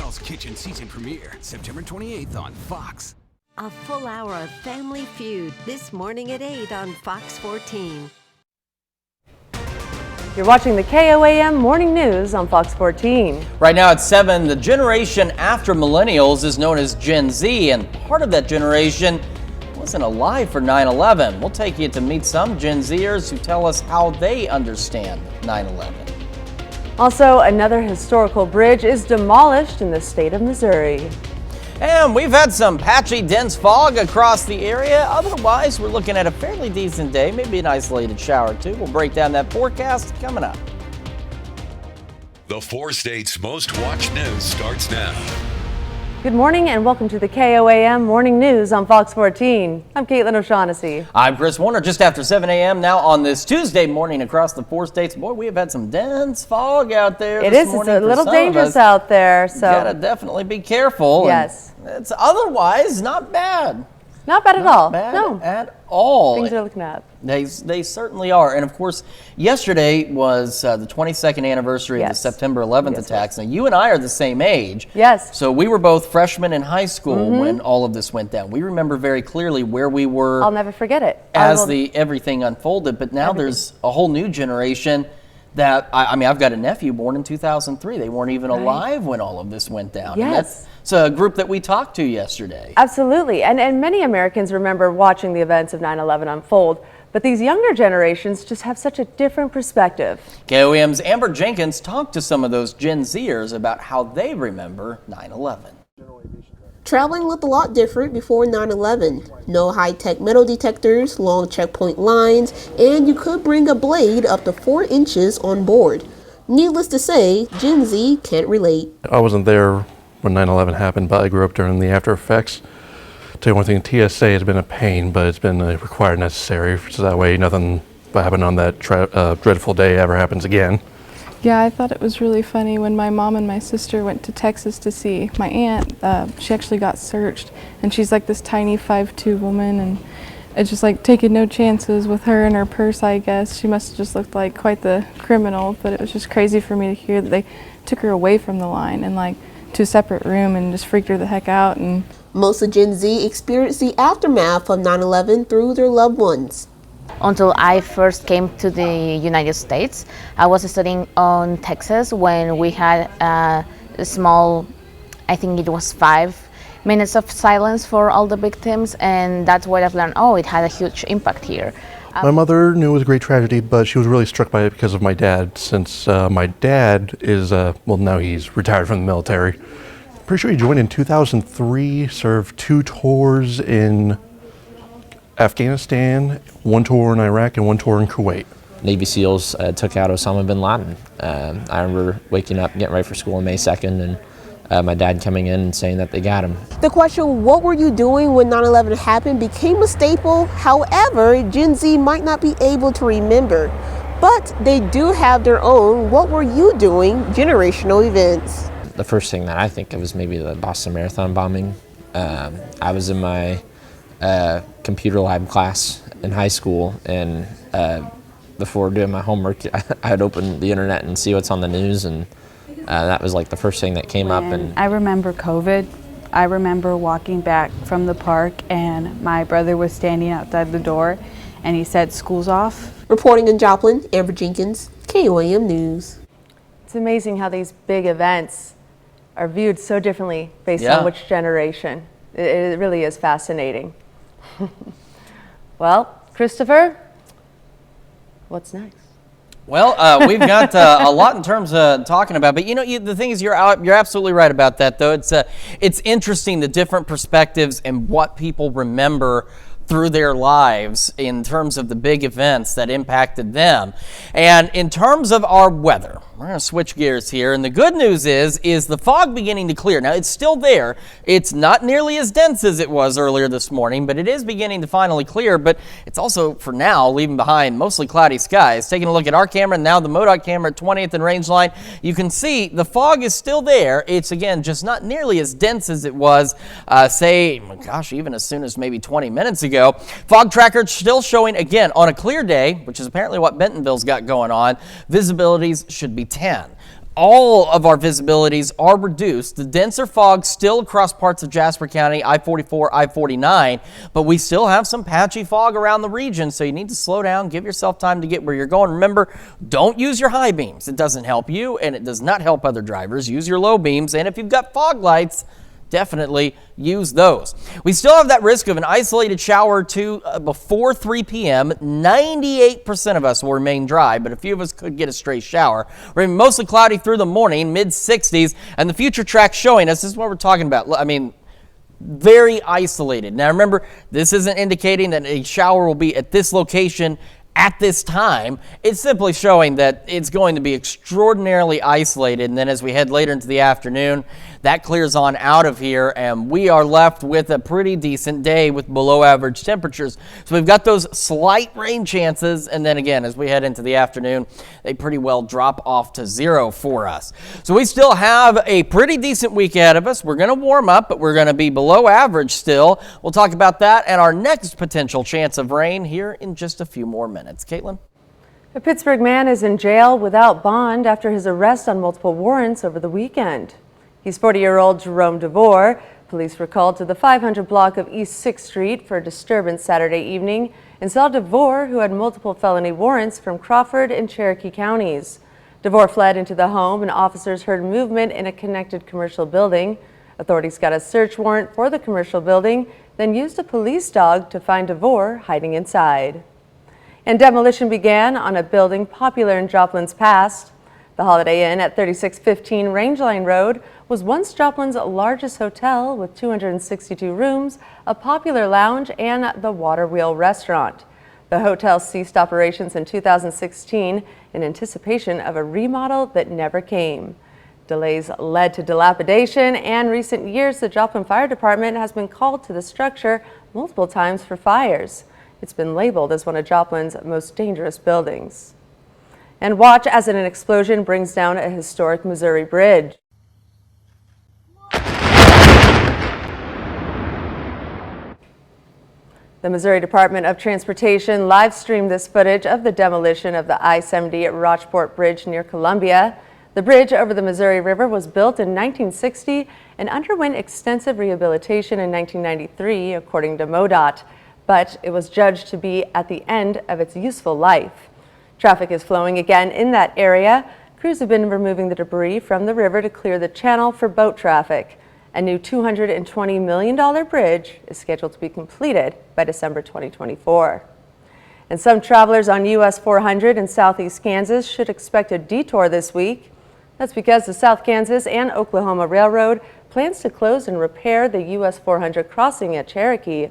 Hell's Kitchen season premiere, September 28th on Fox. A full hour of Family Feud this morning at 8 on Fox 14. You're watching the KOAM Morning News on Fox 14. Right now at 7, the generation after millennials is known as Gen Z, and part of that generation wasn't alive for 9/11. We'll take you to meet some Gen Zers who tell us how they understand 9/11. Also, another historical bridge is demolished in the state of Missouri. And we've had some patchy, dense fog across the area. Otherwise, we're looking at a fairly decent day, maybe an isolated shower too. We'll break down that forecast coming up. The 4 states' most watched news starts now. Good morning and welcome to the KOAM Morning News on Fox 14. I'm Caitlin O'Shaughnessy. I'm Chris Warner, just after 7 a.m. now on this Tuesday morning across the 4 states. Boy, we have had some dense fog out there. It is. It's a little dangerous out there. So gotta definitely be careful. Yes. It's otherwise not bad. Not bad at all. Bad no. at all. Things are looking up. They certainly are. And of course, yesterday was the 22nd anniversary of the September 11th attacks. Now, you and I are the same age. Yes. So we were both freshmen in high school when all of this went down. We remember very clearly where we were. I'll never forget it. As everything unfolded. But now there's a whole new generation that, I mean, I've got a nephew born in 2003. They weren't even alive when all of this went down. Yes. It's a group that we talked to yesterday. Absolutely. And many Americans remember watching the events of 9/11 unfold. But these younger generations just have such a different perspective. KOAM's Amber Jenkins talked to some of those Gen Zers about how they remember 9/11. Traveling looked a lot different before 9/11. No high-tech metal detectors, long checkpoint lines, and you could bring a blade up to 4 inches on board. Needless to say, Gen Z can't relate. I wasn't there when 9/11 happened, but I grew up during the after effects. Tell you one thing, TSA has been a pain, but it's been required necessary, so that way nothing that happened on that dreadful day ever happens again. Yeah, I thought it was really funny when my mom and my sister went to Texas to see my aunt. She actually got searched, and she's like this tiny 5'2" woman, and it's just like taking no chances with her and her purse, I guess. She must have just looked like quite the criminal, but it was just crazy for me to hear that they took her away from the line and like to a separate room and just freaked her the heck out. And most of Gen Z experienced the aftermath of 9/11 through their loved ones. Until I first came to the United States, I was studying on Texas when we had a small, I think it was 5 minutes of silence for all the victims, and that's what I've learned. Oh, it had a huge impact here. My mother knew it was a great tragedy, but she was really struck by it because of my dad, since my dad is, well, now he's retired from the military. Pretty sure he joined in 2003, served 2 tours in Afghanistan, 1 tour in Iraq, and 1 tour in Kuwait. Navy SEALs took out Osama bin Laden. I remember waking up, getting ready for school on May 2nd, and my dad coming in and saying that they got him. The question, what were you doing when 9/11 happened, became a staple. However, Gen Z might not be able to remember, but they do have their own "what were you doing" generational events. The first thing that I think of is maybe the Boston Marathon bombing. I was in my computer lab class in high school, and before doing my homework, I'd open the internet and see what's on the news, and that was like the first thing that came up. And I remember COVID. I remember walking back from the park, and my brother was standing outside the door, and he said, "School's off." Reporting in Joplin, Amber Jenkins, KOAM News. It's amazing how these big events are viewed so differently based on which generation. It really is fascinating. Well, Christopher, what's next? Well, we've got a lot in terms of talking about, but the thing is, you're absolutely right about that, though. It's interesting, the different perspectives and what people remember through their lives in terms of the big events that impacted them. And in terms of our weather, we're going to switch gears here. And the good news is the fog beginning to clear. Now, it's still there. It's not nearly as dense as it was earlier this morning, but it is beginning to finally clear. But it's also, for now, leaving behind mostly cloudy skies. Taking a look at our camera, and now the MoDOT camera at 20th and Rangeline, you can see the fog is still there. It's, again, just not nearly as dense as it was, even as soon as maybe 20 minutes ago. Fog tracker still showing, again, on a clear day, which is apparently what Bentonville's got going on, visibilities should be 10. all of our visibilities are reduced. The denser fog still across parts of Jasper County, I-44, I-49, but we still have some patchy fog around the region, so you need to slow down, give yourself time to get where you're going. Remember, don't use your high beams. It doesn't help you, and it does not help other drivers. Use your low beams, and if you've got fog lights, definitely use those. We still have that risk of an isolated shower or two before 3 p.m. 98% of us will remain dry, but a few of us could get a stray shower. We're gonna be mostly cloudy through the morning, mid-60s, and the future track showing us, this is what we're talking about. I mean, very isolated. Now remember, this isn't indicating that a shower will be at this location at this time. It's simply showing that it's going to be extraordinarily isolated, and then as we head later into the afternoon, that clears on out of here, and we are left with a pretty decent day with below average temperatures. So we've got those slight rain chances, and then again, as we head into the afternoon, they pretty well drop off to 0 for us. So we still have a pretty decent week ahead of us. We're going to warm up, but we're going to be below average still. We'll talk about that and our next potential chance of rain here in just a few more minutes. Caitlin? A Pittsburgh man is in jail without bond after his arrest on multiple warrants over the weekend. He's 40-year-old Jerome DeVore. Police were called to the 500 block of East 6th Street for a disturbance Saturday evening and saw DeVore, who had multiple felony warrants from Crawford and Cherokee counties. DeVore fled into the home and officers heard movement in a connected commercial building. Authorities got a search warrant for the commercial building, then used a police dog to find DeVore hiding inside. And demolition began on a building popular in Joplin's past. The Holiday Inn at 3615 Rangeline Road was once Joplin's largest hotel with 262 rooms, a popular lounge, and the Water Wheel restaurant. The hotel ceased operations in 2016 in anticipation of a remodel that never came. Delays led to dilapidation, and recent years the Joplin Fire Department has been called to the structure multiple times for fires. It's been labeled as one of Joplin's most dangerous buildings. And watch as an explosion brings down a historic Missouri bridge. The Missouri Department of Transportation live streamed this footage of the demolition of the I-70 at Rochport Bridge near Columbia. The bridge over the Missouri River was built in 1960 and underwent extensive rehabilitation in 1993, according to MoDOT, but it was judged to be at the end of its useful life. Traffic is flowing again in that area. Crews have been removing the debris from the river to clear the channel for boat traffic. A new $220 million bridge is scheduled to be completed by December 2024. And some travelers on US 400 in southeast Kansas should expect a detour this week. That's because the South Kansas and Oklahoma Railroad plans to close and repair the US 400 crossing at Cherokee.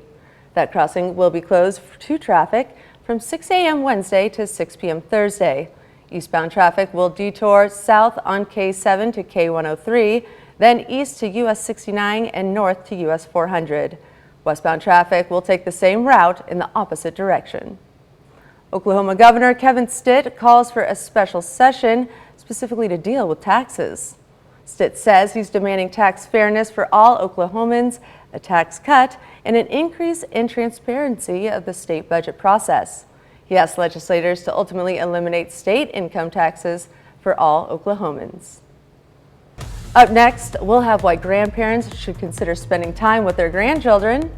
That crossing will be closed to traffic from 6 a.m. Wednesday to 6 p.m. Thursday. Eastbound traffic will detour south on K7 to K103, then east to US 69 and north to US 400. Westbound traffic will take the same route in the opposite direction. Oklahoma Governor Kevin Stitt calls for a special session specifically to deal with taxes. Stitt says he's demanding tax fairness for all Oklahomans, a tax cut, and an increase in transparency of the state budget process. He asked legislators to ultimately eliminate state income taxes for all Oklahomans. Up next, we'll have why grandparents should consider spending time with their grandchildren.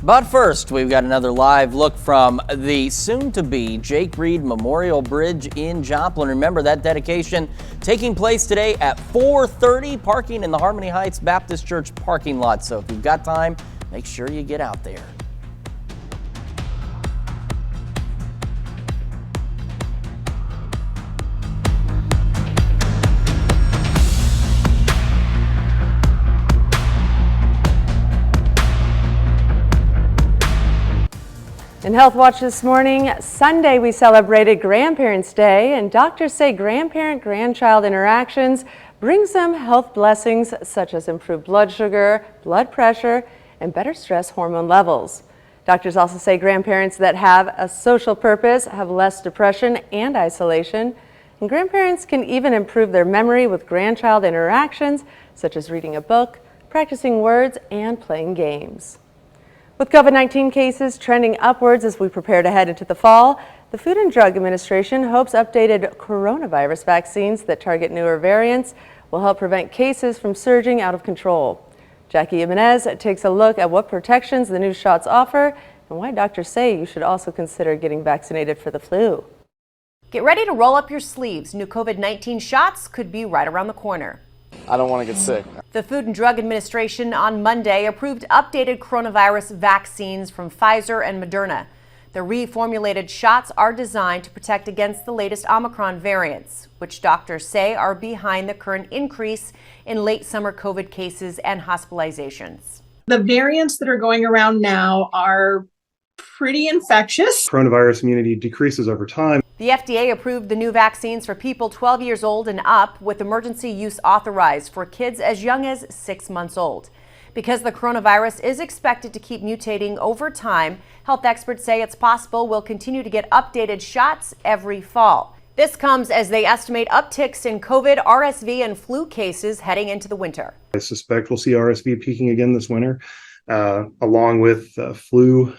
But first, we've got another live look from the soon-to-be Jake Reed Memorial Bridge in Joplin. Remember, that dedication taking place today at 4:30, parking in the Harmony Heights Baptist Church parking lot. So if you've got time, make sure you get out there. In Health Watch this morning, Sunday we celebrated Grandparents' Day, and doctors say grandparent-grandchild interactions bring some health blessings such as improved blood sugar, blood pressure, and better stress hormone levels. Doctors also say grandparents that have a social purpose have less depression and isolation, and grandparents can even improve their memory with grandchild interactions such as reading a book, practicing words, and playing games. With COVID-19 cases trending upwards as we prepare to head into the fall, The Food and Drug Administration hopes updated coronavirus vaccines that target newer variants will help prevent cases from surging out of control. Jackie Jimenez takes a look at what protections the new shots offer and why doctors say you should also consider getting vaccinated for the flu. Get ready to roll up your sleeves. New COVID-19 shots could be right around the corner. I don't want to get sick. The Food and Drug Administration on Monday approved updated coronavirus vaccines from Pfizer and Moderna. The reformulated shots are designed to protect against the latest Omicron variants, which doctors say are behind the current increase in late summer COVID cases and hospitalizations. The variants that are going around now are pretty infectious. Coronavirus immunity decreases over time. The FDA approved the new vaccines for people 12 years old and up, with emergency use authorized for kids as young as 6 months old. Because the coronavirus is expected to keep mutating over time, health experts say it's possible we'll continue to get updated shots every fall. This comes as they estimate upticks in COVID, RSV, and flu cases heading into the winter. I suspect we'll see RSV peaking again this winter, along with flu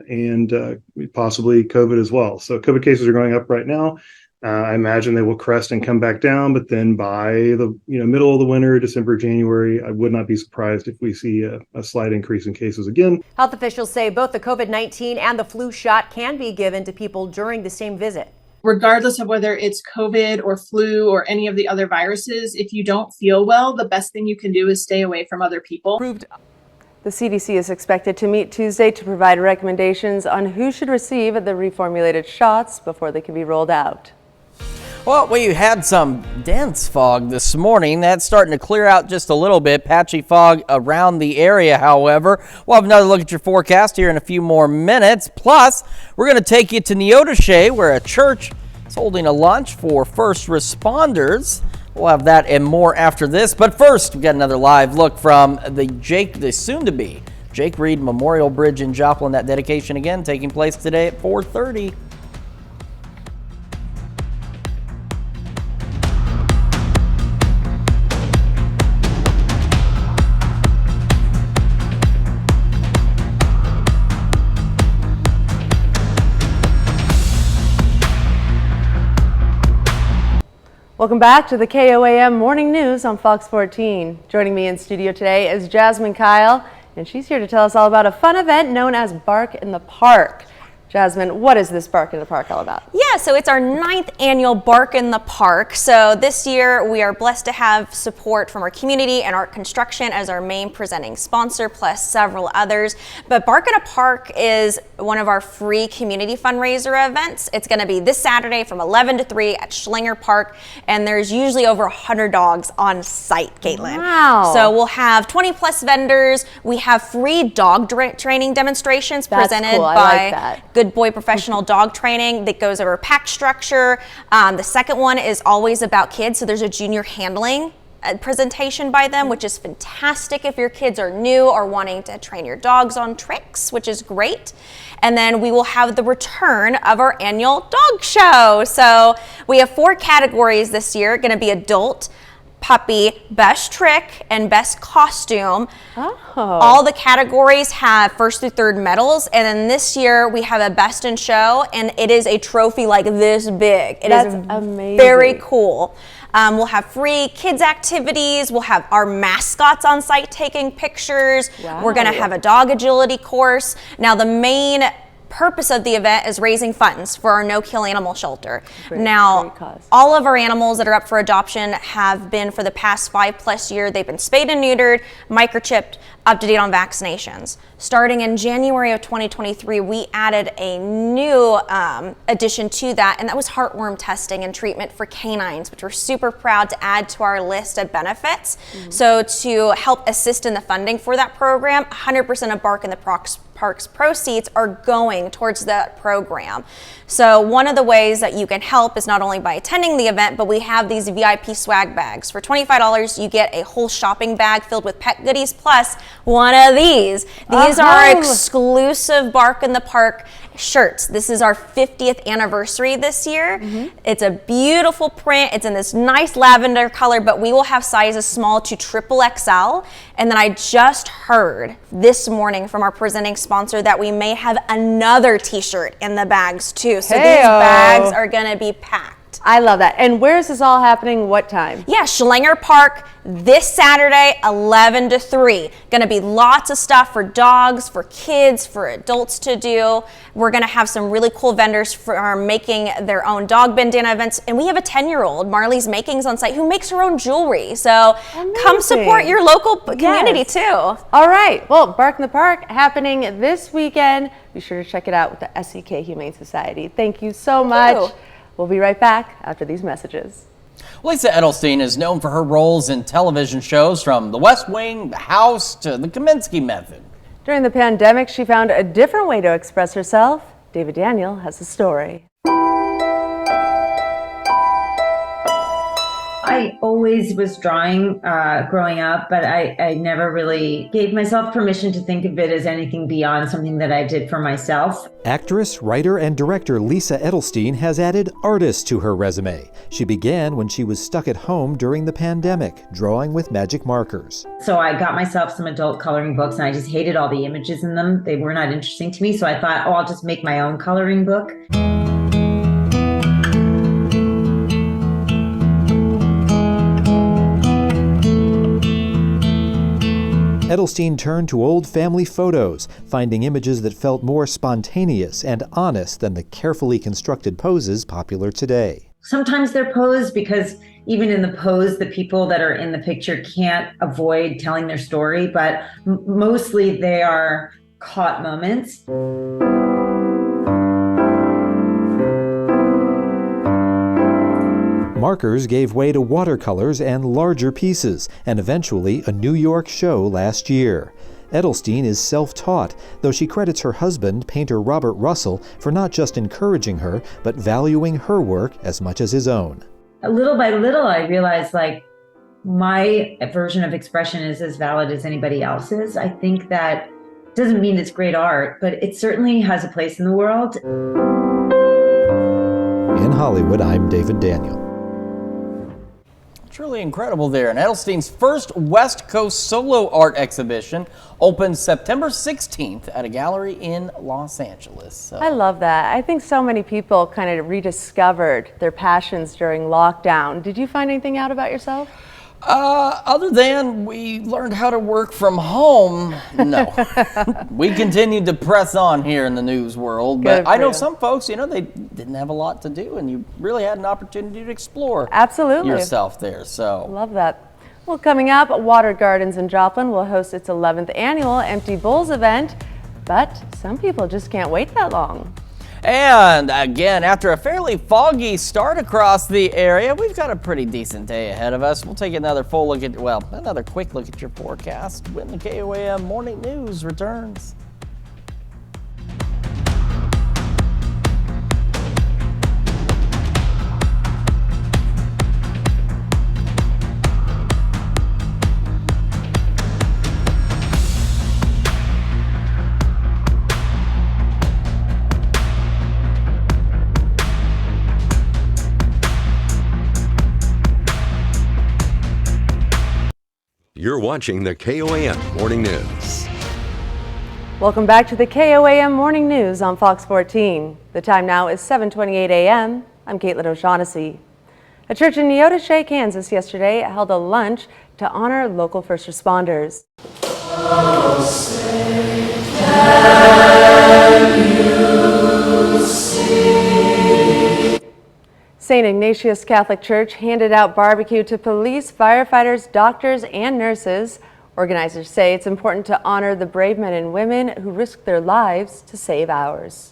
and possibly COVID as well. So COVID cases are going up right now. I imagine they will crest and come back down, but then by the middle of the winter, December, January, I would not be surprised if we see a slight increase in cases again. Health officials say both the COVID-19 and the flu shot can be given to people during the same visit. Regardless of whether it's COVID or flu or any of the other viruses, if you don't feel well, the best thing you can do is stay away from other people. The CDC is expected to meet Tuesday to provide recommendations on who should receive the reformulated shots before they can be rolled out. Well, we had some dense fog this morning. That's starting to clear out just a little bit. Patchy fog around the area, however. We'll have another look at your forecast here in a few more minutes. Plus, we're going to take you to Neodesha, where a church is holding a lunch for first responders. We'll have that and more after this. But first, we've got another live look from the soon-to-be Jake Reed Memorial Bridge in Joplin. That dedication again taking place today at 4:30. Welcome back to the KOAM Morning News on Fox 14. Joining me in studio today is Jasmine Kyle, and she's here to tell us all about a fun event known as Bark in the Park. Jasmine, what is this Bark in the Park all about? Yeah, so it's our 9th annual Bark in the Park. So this year we are blessed to have support from our community and Art Construction as our main presenting sponsor, plus several others. But Bark in a Park is one of our free community fundraiser events. It's going to be this Saturday from 11 to 3 at Schlinger Park, and there's usually over 100 dogs on site, Caitlin. Wow. So we'll have 20 plus vendors. We have free dog training demonstrations presented cool. I by like that. Good Boy Professional Dog Training that goes over pack structure. The second one is always about kids, so there's a junior handling presentation by them, which is fantastic if your kids are new or wanting to train your dogs on tricks, which is great. And then we will have the return of our annual dog show. So we have 4 categories this year, going to be adult, puppy, best trick, and best costume. All the categories have 1st through 3rd medals, and then this year we have a best in show, and it is a trophy like this big. That's amazing. Very cool. We'll have free kids activities. We'll have our mascots on site taking pictures. Wow. We're going to have a dog agility course. Now the main purpose of the event is raising funds for our no-kill animal shelter. Great cause. All of our animals that are up for adoption have been for the past 5+ years. They've been spayed and neutered, microchipped, up to date on vaccinations. Starting in January of 2023, we added a new addition to that, and that was heartworm testing and treatment for canines, which we're super proud to add to our list of benefits. So to help assist in the funding for that program, 100% of Bark in the Park's proceeds are going towards that program. So one of the ways that you can help is not only by attending the event, but we have these VIP swag bags. For $25, you get a whole shopping bag filled with pet goodies, plus one of these. These are exclusive Bark in the Park shirts. This is our 50th anniversary this year. It's a beautiful print. It's in this nice lavender color, but we will have sizes small to XXL. And then I just heard this morning from our presenting sponsor that we may have another t-shirt in the bags too. So these bags are gonna be packed. I love that. And where is this all happening? What time? Yeah, Schlanger Park this Saturday, 11 to 3. Gonna be lots of stuff for dogs, for kids, for adults to do. We're gonna have some really cool vendors for making their own dog bandana events. And we have a 10-year-old, Marley's Makings, on site who makes her own jewelry. So come support your local community too. All right, well, Bark in the Park happening this weekend. Be sure to check it out with the SEK Humane Society. Thank you so much. We'll be right back after these messages. Lisa Edelstein is known for her roles in television shows from The West Wing, The House, to The Kaminsky Method. During the pandemic, she found a different way to express herself. David Daniel has the story. I always was drawing growing up, but I never really gave myself permission to think of it as anything beyond something that I did for myself. Actress, writer, and director Lisa Edelstein has added artist to her resume. She began when she was stuck at home during the pandemic, drawing with magic markers. So I got myself some adult coloring books, and I just hated all the images in them. They were not interesting to me, so I thought, oh, I'll just make my own coloring book. Edelstein turned to old family photos, finding images that felt more spontaneous and honest than the carefully constructed poses popular today. Sometimes they're posed because even in the pose, the people that are in the picture can't avoid telling their story, but mostly they are caught moments. Markers gave way to watercolors and larger pieces, and eventually a New York show last year. Edelstein is self-taught, though she credits her husband, painter Robert Russell, for not just encouraging her, but valuing her work as much as his own. Little by little, I realized my version of expression is as valid as anybody else's. I think that doesn't mean it's great art, but it certainly has a place in the world. In Hollywood, I'm David Daniel. Truly incredible there. And Edelstein's first West Coast solo art exhibition opens September 16th at a gallery in Los Angeles. So. I love that. I think so many people kind of rediscovered their passions during lockdown. Did you find anything out about yourself? Other than we learned how to work from home, no. We continued to press on here in the news world, but I know some folks, you know, they didn't have a lot to do, and you really had an opportunity to explore yourself there. So love that. Well, coming up, Water Gardens in Joplin will host its 11th annual Empty Bowls event, but some people just can't wait that long. And again, after a fairly foggy start across the area, we've got a pretty decent day ahead of us. We'll take another another quick look at your forecast when the KOAM Morning News returns. You're watching the KOAM Morning News. Welcome back to the KOAM Morning News on Fox 14. The time now is 7:28 a.m. I'm Caitlin O'Shaughnessy. A church in Neodesha, Kansas yesterday held a lunch to honor local first responders. Oh, say, can you see? St. Ignatius Catholic Church handed out barbecue to police, firefighters, doctors, and nurses. Organizers say it's important to honor the brave men and women who risked their lives to save ours.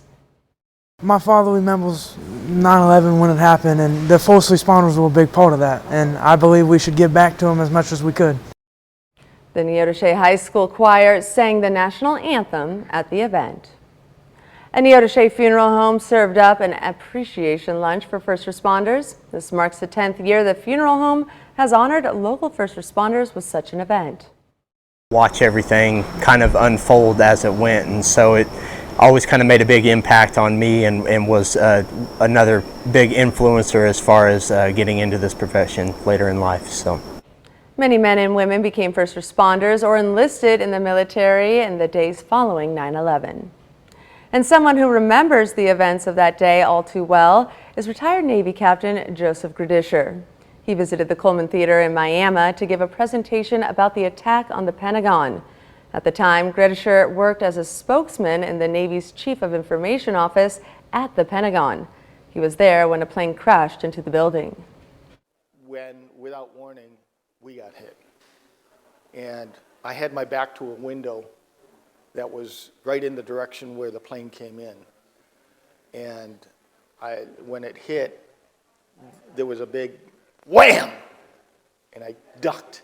My father remembers 9/11 when it happened, and the first responders were a big part of that, and I believe we should give back to them as much as we could. The Neodesha High School Choir sang the national anthem at the event. A Neodesha funeral home served up an appreciation lunch for first responders. This marks the 10th year the funeral home has honored local first responders with such an event. Watch everything kind of unfold as it went, and so always kind of made a big impact on me and was another big influencer as far as getting into this profession later in life. So. Many men and women became first responders or enlisted in the military in the days following 9/11. And someone who remembers the events of that day all too well is retired Navy Captain Joseph Gradisher. He visited the Coleman Theater in Miami to give a presentation about the attack on the Pentagon. At the time, Gradisher worked as a spokesman in the Navy's Chief of Information Office at the Pentagon. He was there when a plane crashed into the building. When, without warning, we got hit. And I had my back to a window that was right in the direction where the plane came in. And when it hit, there was a big wham! And I ducked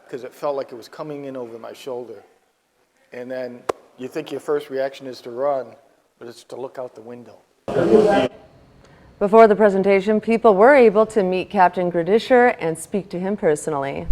because it felt like it was coming in over my shoulder. And then you think your first reaction is to run, but it's to look out the window. Before the presentation, people were able to meet Captain Gradisher and speak to him personally.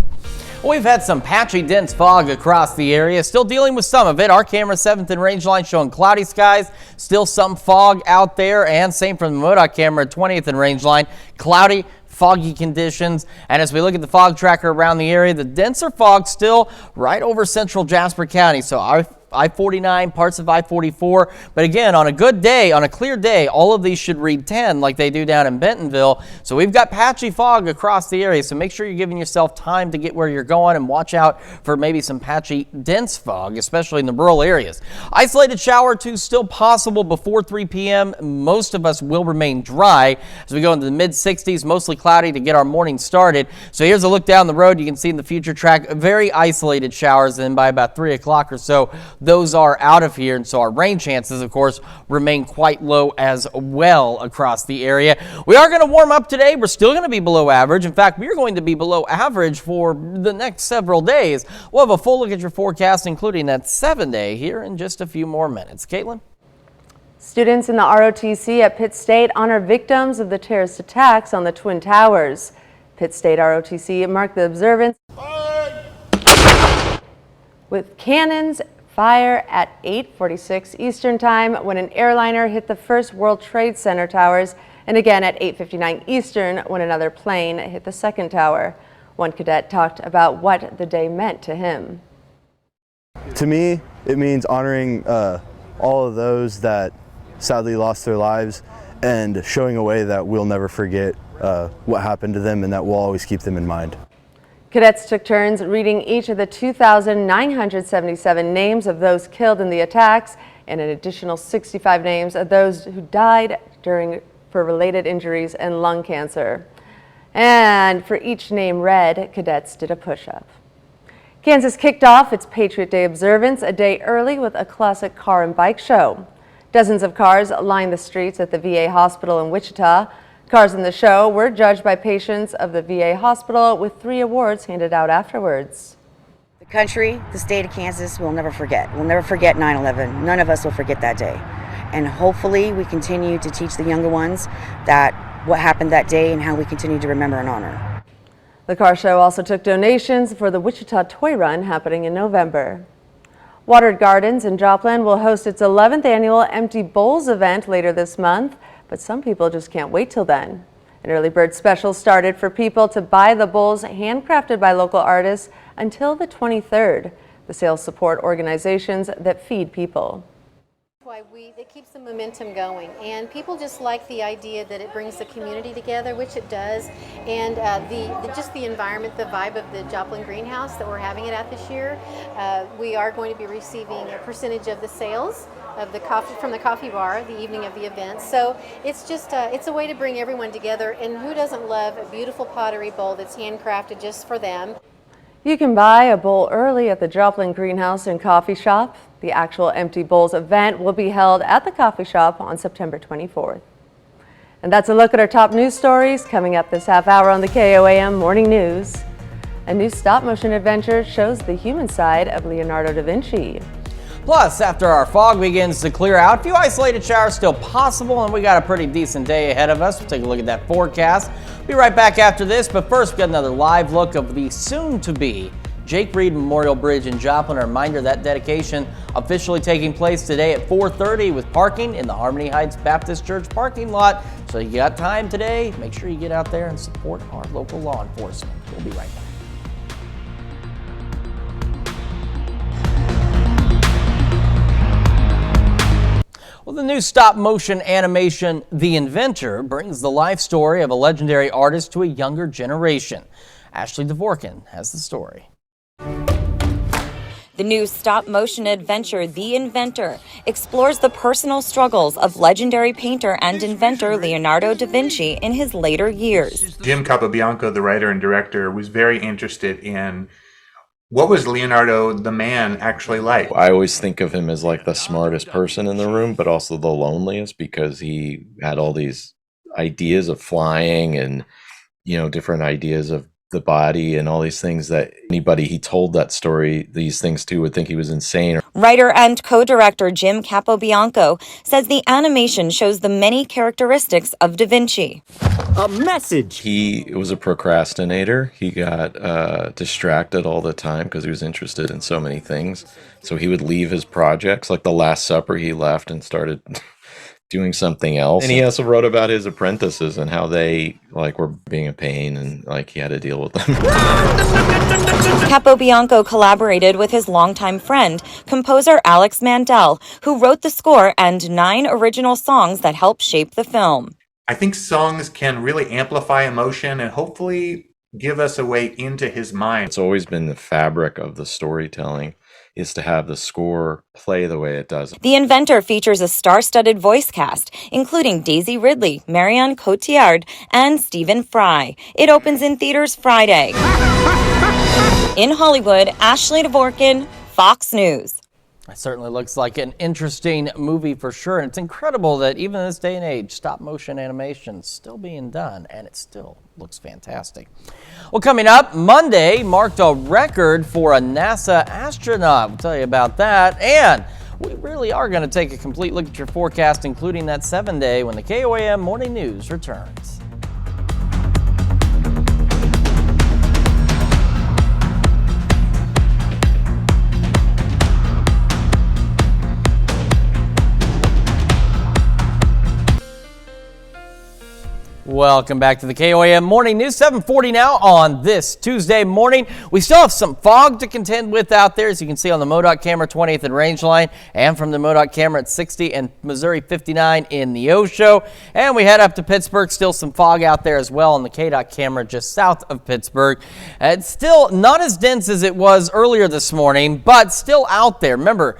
We've had some patchy, dense fog across the area. Still dealing with some of it. Our camera 7th and range line showing cloudy skies. Still some fog out there, and same from the MODOC camera 20th and range line. Cloudy, foggy conditions. And as we look at the fog tracker around the area, the denser fog still right over central Jasper County. So our I-49, parts of I-44. But again, on a good day, on a clear day, all of these should read 10 like they do down in Bentonville. So we've got patchy fog across the area. So make sure you're giving yourself time to get where you're going and watch out for maybe some patchy, dense fog, especially in the rural areas. Isolated shower or two still possible before 3 p.m. Most of us will remain dry as we go into the mid-60s, mostly cloudy to get our morning started. So here's a look down the road. You can see in the future track, very isolated showers. And then by about 3 o'clock or so, those are out of here, and so our rain chances, of course, remain quite low as well across the area. We are going to warm up today. We're still going to be below average. In fact, we're going to be below average for the next several days. We'll have a full look at your forecast, including that 7-day here in just a few more minutes. Caitlin? Students in the ROTC at Pitt State honor victims of the terrorist attacks on the Twin Towers. Pitt State ROTC marked the observance with cannons fire at 8:46 Eastern Time when an airliner hit the first World Trade Center towers, and again at 8:59 Eastern when another plane hit the second tower. One cadet talked about what the day meant to him. To me, it means honoring all of those that sadly lost their lives and showing a way that we'll never forget what happened to them and that we'll always keep them in mind. Cadets took turns reading each of the 2,977 names of those killed in the attacks and an additional 65 names of those who died for related injuries and lung cancer. And for each name read, cadets did a push-up. Kansas kicked off its Patriot Day observance a day early with a classic car and bike show. Dozens of cars lined the streets at the VA hospital in Wichita. Cars in the show were judged by patients of the VA hospital with 3 awards handed out afterwards. The country, the state of Kansas will never forget. We'll never forget 9/11. None of us will forget that day. And hopefully we continue to teach the younger ones that what happened that day and how we continue to remember and honor. The car show also took donations for the Wichita Toy Run happening in November. Watered Gardens in Joplin will host its 11th annual Empty Bowls event later this month. But some people just can't wait till then. An early bird special started for people to buy the bowls handcrafted by local artists until the 23rd. The sales support organizations that feed people. It keeps the momentum going, and people just like the idea that it brings the community together, which it does, and just the environment, the vibe of the Joplin Greenhouse that we're having it at this year. We are going to be receiving a percentage of the sales of the coffee from the coffee bar the evening of the event. So it's just it's a way to bring everyone together, and who doesn't love a beautiful pottery bowl that's handcrafted just for them. You can buy a bowl early at the Joplin Greenhouse and Coffee Shop. The actual Empty Bowls event will be held at the coffee shop on September 24th. And that's a look at our top news stories coming up this half hour on the KOAM Morning News. A new stop-motion adventure shows the human side of Leonardo da Vinci. Plus, after our fog begins to clear out, a few isolated showers still possible, and we got a pretty decent day ahead of us. We'll take a look at that forecast. Be right back after this, but first, we've got another live look of the soon-to-be Jake Reed Memorial Bridge in Joplin. A reminder that dedication officially taking place today at 4:30 with parking in the Harmony Heights Baptist Church parking lot. So you got time today. Make sure you get out there and support our local law enforcement. We'll be right back. Well, the new stop-motion animation, The Inventor, brings the life story of a legendary artist to a younger generation. Ashley Dvorkin has the story. The new stop-motion adventure, The Inventor, explores the personal struggles of legendary painter and inventor Leonardo da Vinci in his later years. Jim Capobianco, the writer and director, was very interested in what was Leonardo the man actually like. I always think of him as like the smartest person in the room, but also the loneliest, because he had all these ideas of flying and, different ideas of the body and all these things that anybody he told that story, these things to, would think he was insane. Writer and co-director Jim Capobianco says the animation shows the many characteristics of Da Vinci. A message! He was a procrastinator. He got distracted all the time because he was interested in so many things. So he would leave his projects, like The Last Supper, he left and started doing something else. And he also wrote about his apprentices and how they were being a pain and he had to deal with them. Capobianco collaborated with his longtime friend, composer Alex Mandel, who wrote the score and 9 original songs that helped shape the film. I think songs can really amplify emotion and hopefully give us a way into his mind. It's always been the fabric of the storytelling, is to have the score play the way it does. The Inventor features a star-studded voice cast, including Daisy Ridley, Marion Cotillard, and Stephen Fry. It opens in theaters Friday. In Hollywood, Ashley Dvorkin, Fox News. It certainly looks like an interesting movie for sure. And it's incredible that even in this day and age, stop-motion animation is still being done, and it still looks fantastic. Well, coming up, Monday marked a record for a NASA astronaut. We'll tell you about that. And we really are going to take a complete look at your forecast, including that 7-day when the KOAM Morning News returns. Welcome back to the KOAM Morning News, 7:40 now on this Tuesday morning. We still have some fog to contend with out there, as you can see on the MoDOT camera 20th and Rangeline, and from the MoDOT camera at 60 and Missouri 59 in Neosho. And we head up to Pittsburgh, still some fog out there as well on the KDOT camera just south of Pittsburgh. It's still not as dense as it was earlier this morning, but still out there. Remember,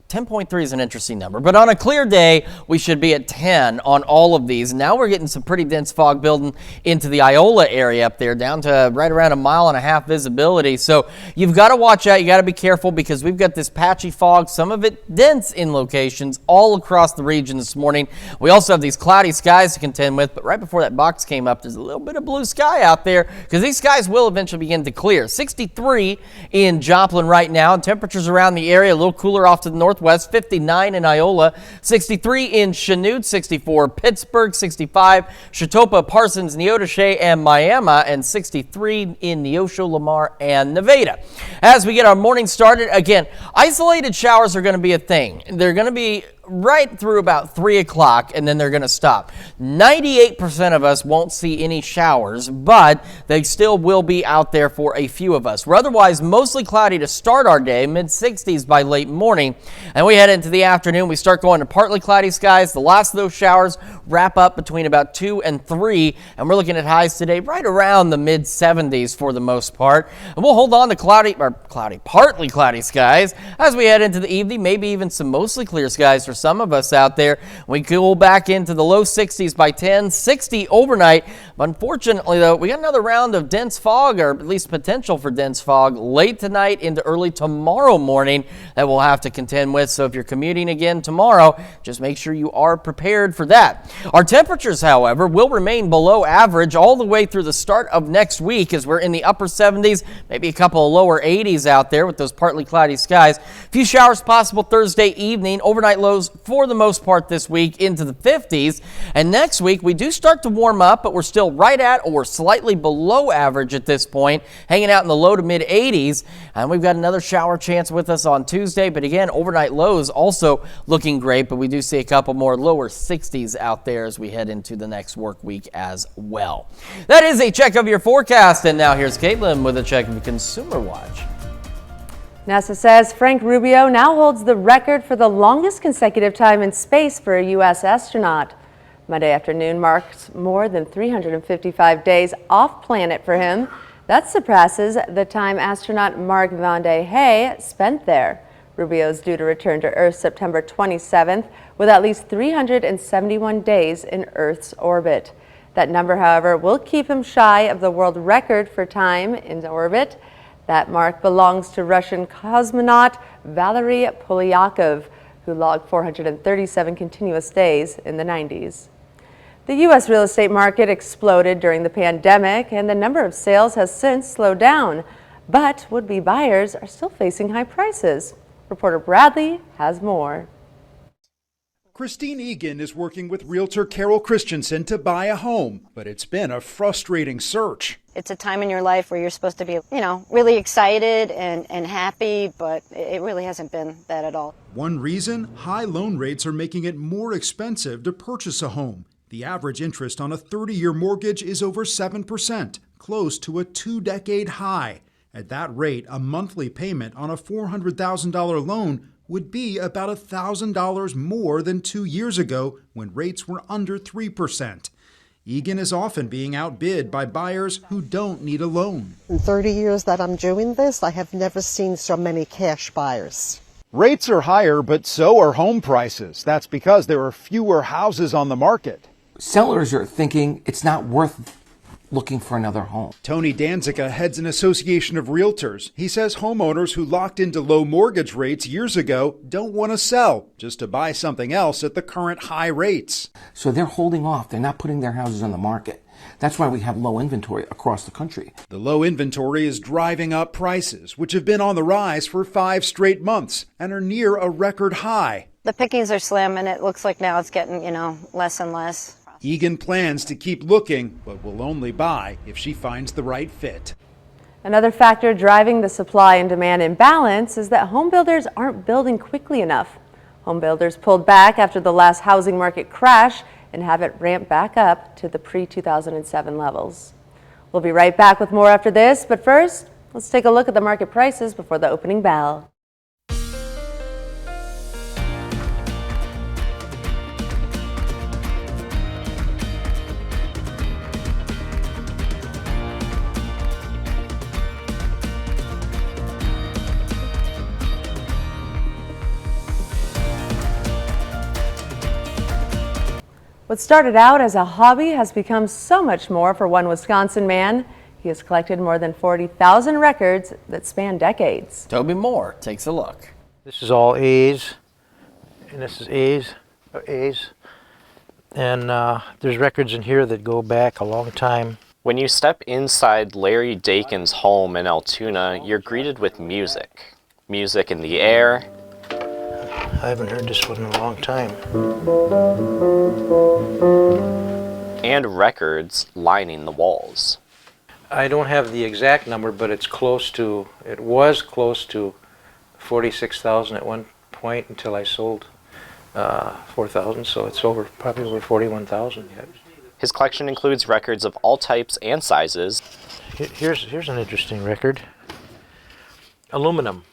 10.3 is an interesting number, but on a clear day, we should be at 10 on all of these. Now we're getting some pretty dense fog building into the Iola area up there, down to right around 1.5 miles visibility. So you've got to watch out. You got to be careful because we've got this patchy fog, some of it dense in locations all across the region this morning. We also have these cloudy skies to contend with, but right before that box came up, there's a little bit of blue sky out there because these skies will eventually begin to clear. 63 in Joplin right now. Temperatures around the area a little cooler off to the northwest. 59 in Iola, 63 in Chanute, 64 Pittsburgh, 65 Chautauqua, Parsons, Neodesha, and Miami, and 63 in Neosho, Lamar, and Nevada. As we get our morning started, again, isolated showers are going to be a thing. They're going to be right through about 3 o'clock, and then they're going to stop. 98% of us won't see any showers, but they still will be out there for a few of us. We're otherwise mostly cloudy to start our day, mid-60s by late morning, and we head into the afternoon. We start going to partly cloudy skies. The last of those showers wrap up between about 2 and 3, and we're looking at highs today right around the mid-70s for the most part. And we'll hold on to partly cloudy skies as we head into the evening, maybe even some mostly clear skies for some of us out there. We cool back into the low 60s by 10, 60 overnight. But unfortunately, though, we got another round of dense fog, or at least potential for dense fog, late tonight into early tomorrow morning that we'll have to contend with. So if you're commuting again tomorrow, just make sure you are prepared for that. Our temperatures, however, will remain below average all the way through the start of next week, as we're in the upper 70s, maybe a couple of lower 80s out there with those partly cloudy skies. A few showers possible Thursday evening. Overnight lows for the most part this week into the 50s. And next week, we do start to warm up, but we're still right at or slightly below average at this point, hanging out in the low to mid 80s. And we've got another shower chance with us on Tuesday. But again, overnight lows also looking great, but we do see a couple more lower 60s out there as we head into the next work week as well. That is a check of your forecast. And now here's Caitlin with a check of the Consumer Watch. NASA says Frank Rubio now holds the record for the longest consecutive time in space for a U.S. astronaut. Monday afternoon marks more than 355 days off planet for him. That surpasses the time astronaut Mark Vande Hey spent there. Rubio is due to return to Earth September 27th with at least 371 days in Earth's orbit. That number, however, will keep him shy of the world record for time in orbit. That mark belongs to Russian cosmonaut Valery Polyakov, who logged 437 continuous days in the 90s. The U.S. real estate market exploded during the pandemic, and the number of sales has since slowed down. But would-be buyers are still facing high prices. Reporter Bradley has more. Christine Egan is working with realtor Carol Christensen to buy a home, but it's been a frustrating search. It's a time in your life where you're supposed to be, really excited and happy, but it really hasn't been that at all. One reason, high loan rates are making it more expensive to purchase a home. The average interest on a 30-year mortgage is over 7%, close to a 2-decade high. At that rate, a monthly payment on a $400,000 loan would be about $1,000 more than 2 years ago when rates were under 3%. Egan is often being outbid by buyers who don't need a loan. In 30 years that I'm doing this, I have never seen so many cash buyers. Rates are higher, but so are home prices. That's because there are fewer houses on the market. Sellers are thinking it's not worth looking for another home. Tony Danzica heads an association of realtors. He says homeowners who locked into low mortgage rates years ago don't want to sell, just to buy something else at the current high rates. So they're holding off. They're not putting their houses on the market. That's why we have low inventory across the country. The low inventory is driving up prices, which have been on the rise for 5 straight months and are near a record high. The pickings are slim, and it looks like now it's getting, less and less. Egan plans to keep looking, but will only buy if she finds the right fit. Another factor driving the supply and demand imbalance is that home builders aren't building quickly enough. Home builders pulled back after the last housing market crash and haven't ramped back up to the pre-2007 levels. We'll be right back with more after this, but first, let's take a look at the market prices before the opening bell. What started out as a hobby has become so much more for one Wisconsin man. He has collected more than 40,000 records that span decades. Toby Moore takes a look. This is all A's, and this is A's. And there's records in here that go back a long time. When you step inside Larry Dakin's home in Altoona, you're greeted with music. Music in the air. I haven't heard this one in a long time. And records lining the walls. I don't have the exact number, but it was close to 46,000 at one point until I sold 4,000, so it's probably over 41,000 yet. His collection includes records of all types and sizes. Here's an interesting record. Aluminum.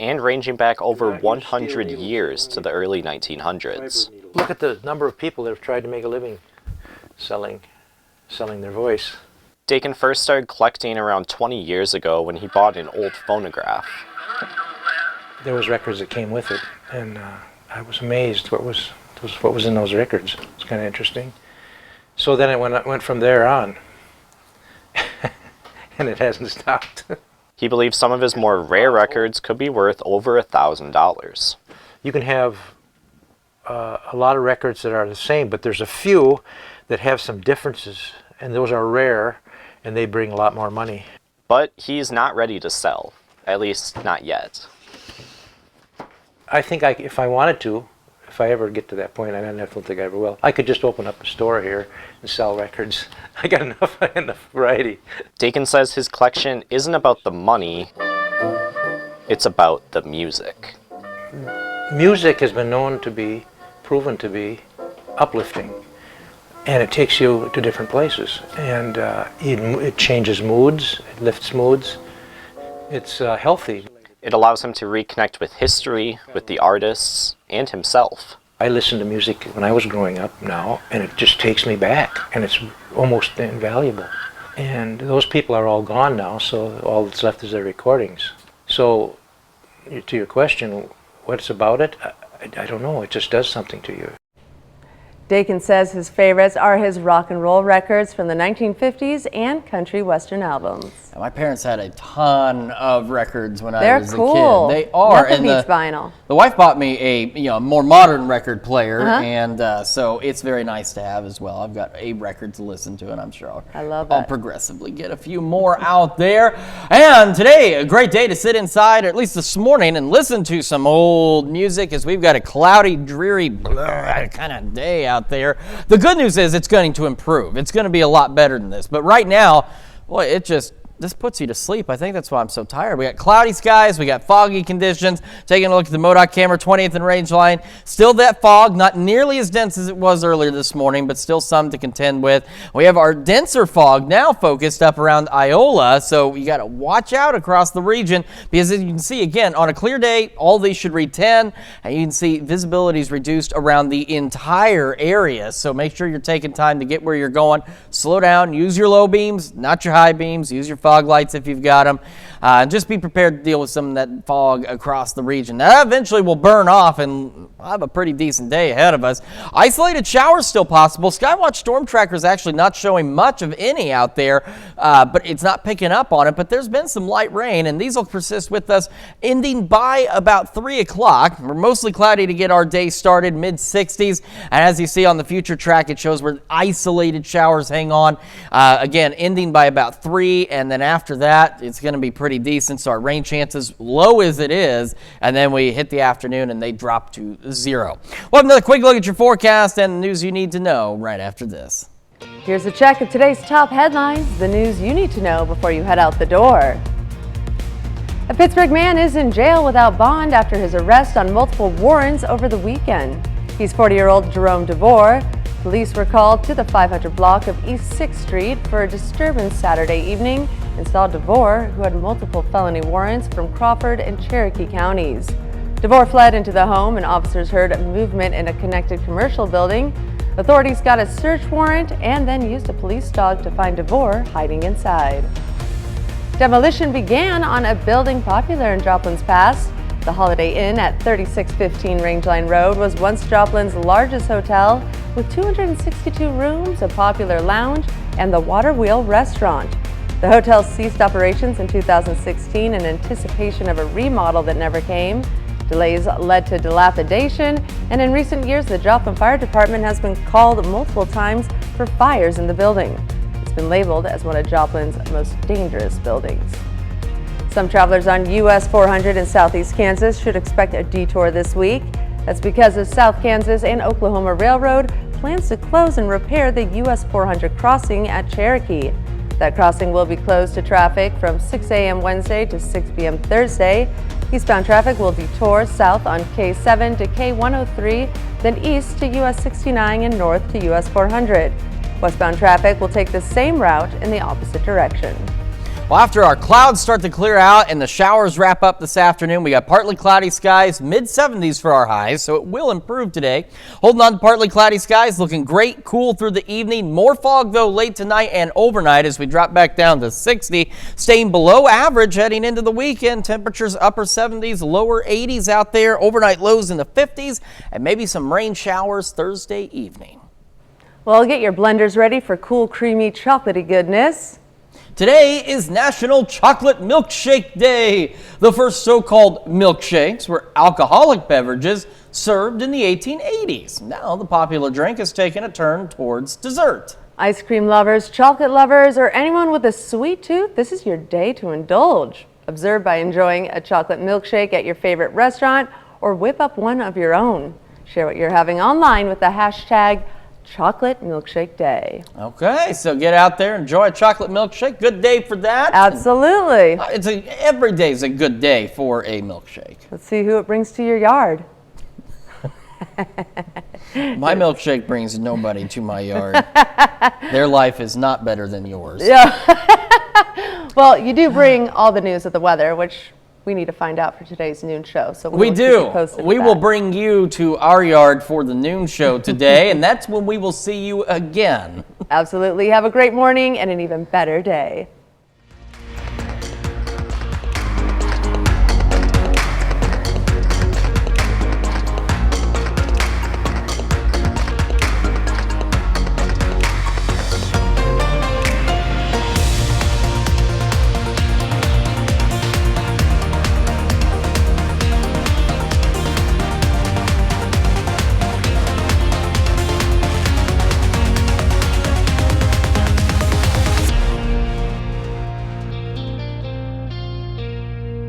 And ranging back over 100 years to the early 1900s. Look at the number of people that have tried to make a living selling their voice. Dakin first started collecting around 20 years ago when he bought an old phonograph. There was records that came with it, and I was amazed what was in those records. It's kind of interesting. So then it went from there on, and it hasn't stopped. He believes some of his more rare records could be worth over $1,000. You can have a lot of records that are the same, but there's a few that have some differences, and those are rare, and they bring a lot more money. But he's not ready to sell, at least not yet. I think if I wanted to, if I ever get to that point, and I don't think I ever will, I could just open up a store here and sell records. I got enough variety. Dakin says his collection isn't about the money, it's about the music. Music has been proven to be uplifting, and it takes you to different places, and it changes moods, it lifts moods. It's healthy. It allows him to reconnect with history, with the artists, and himself. I listened to music when I was growing up now, and it just takes me back, and it's almost invaluable. And those people are all gone now, so all that's left is their recordings. So, to your question, what's about it? I don't know. It just does something to you. Dakin says his favorites are his rock and roll records from the 1950s and country western albums. My parents had a ton of records when I was cool. a kid. They are. Nothing beats vinyl. The wife bought me a more modern record player, and so it's very nice to have as well. I've got a record to listen to, and I'm sure I'll progressively get a few more out there. And today, a great day to sit inside, or at least this morning, and listen to some old music, as we've got a cloudy, dreary kind of day out there. The good news is it's going to improve. It's going to be a lot better than this. But right now, boy, this puts you to sleep. I think that's why I'm so tired. We got cloudy skies. We got foggy conditions. Taking a look at the MoDOT camera, 20th and range line. Still that fog, not nearly as dense as it was earlier this morning, but still some to contend with. We have our denser fog now focused up around Iola, so you got to watch out across the region, because as you can see, again, on a clear day, all these should read 10, and you can see visibility is reduced around the entire area, so make sure you're taking time to get where you're going. Slow down, use your low beams, not your high beams, use your fog lights if you've got them. Just be prepared to deal with some of that fog across the region. That eventually will burn off, and we'll have a pretty decent day ahead of us. Isolated showers still possible. Skywatch Storm Tracker is actually not showing much of any out there, but it's not picking up on it. But there's been some light rain, and these will persist with us ending by about 3 o'clock. We're mostly cloudy to get our day started, mid-60s. And as you see on the future track, it shows where isolated showers hang on. Again, ending by about 3, and then after that, it's going to be pretty decent. So our rain chances, low as it is, and then we hit the afternoon and they drop to 0. We'll have another quick look at your forecast and the news you need to know right after this. Here's a check of today's top headlines, the news you need to know before you head out the door. A Pittsburgh man is in jail without bond after his arrest on multiple warrants over the weekend. He's 40-year-old Jerome DeVore. Police were called to the 500 block of East 6th Street for a disturbance Saturday evening and saw DeVore, who had multiple felony warrants from Crawford and Cherokee counties. DeVore fled into the home, and officers heard movement in a connected commercial building. Authorities got a search warrant and then used a police dog to find DeVore hiding inside. Demolition began on a building popular in Joplin's Pass. The Holiday Inn at 3615 Rangeline Road was once Joplin's largest hotel with 262 rooms, a popular lounge, and the Water Wheel restaurant. The hotel ceased operations in 2016 in anticipation of a remodel that never came. Delays led to dilapidation, and in recent years, the Joplin Fire Department has been called multiple times for fires in the building. It's been labeled as one of Joplin's most dangerous buildings. Some travelers on US 400 in southeast Kansas should expect a detour this week. That's because the South Kansas and Oklahoma Railroad plans to close and repair the US 400 crossing at Cherokee. That crossing will be closed to traffic from 6 a.m. Wednesday to 6 p.m. Thursday. Eastbound traffic will detour south on K7 to K103, then east to US 69 and north to US 400. Westbound traffic will take the same route in the opposite direction. Well, after our clouds start to clear out and the showers wrap up this afternoon, we got partly cloudy skies, mid-70s for our highs, so it will improve today. Holding on to partly cloudy skies, looking great, cool through the evening. More fog, though, late tonight and overnight as we drop back down to 60. Staying below average heading into the weekend. Temperatures upper 70s, lower 80s out there. Overnight lows in the 50s, and maybe some rain showers Thursday evening. Well, get your blenders ready for cool, creamy, chocolatey goodness. Today is National Chocolate Milkshake Day. The first so-called milkshakes were alcoholic beverages served in the 1880s. Now the popular drink has taken a turn towards dessert. Ice cream lovers, chocolate lovers, or anyone with a sweet tooth, this is your day to indulge. Observe by enjoying a chocolate milkshake at your favorite restaurant or whip up one of your own. Share what you're having online with the hashtag Chocolate Milkshake Day. Okay, so get out there, enjoy a chocolate milkshake. Good day for that. Absolutely. Every day is a good day for a milkshake. Let's see who it brings to your yard. My milkshake brings nobody to my yard. Their life is not better than yours. Yeah. Well, you do bring all the news of the weather, which we need to find out for today's noon show. So we do. We will bring you to our yard for the noon show today, and that's when we will see you again. Absolutely. Have a great morning and an even better day.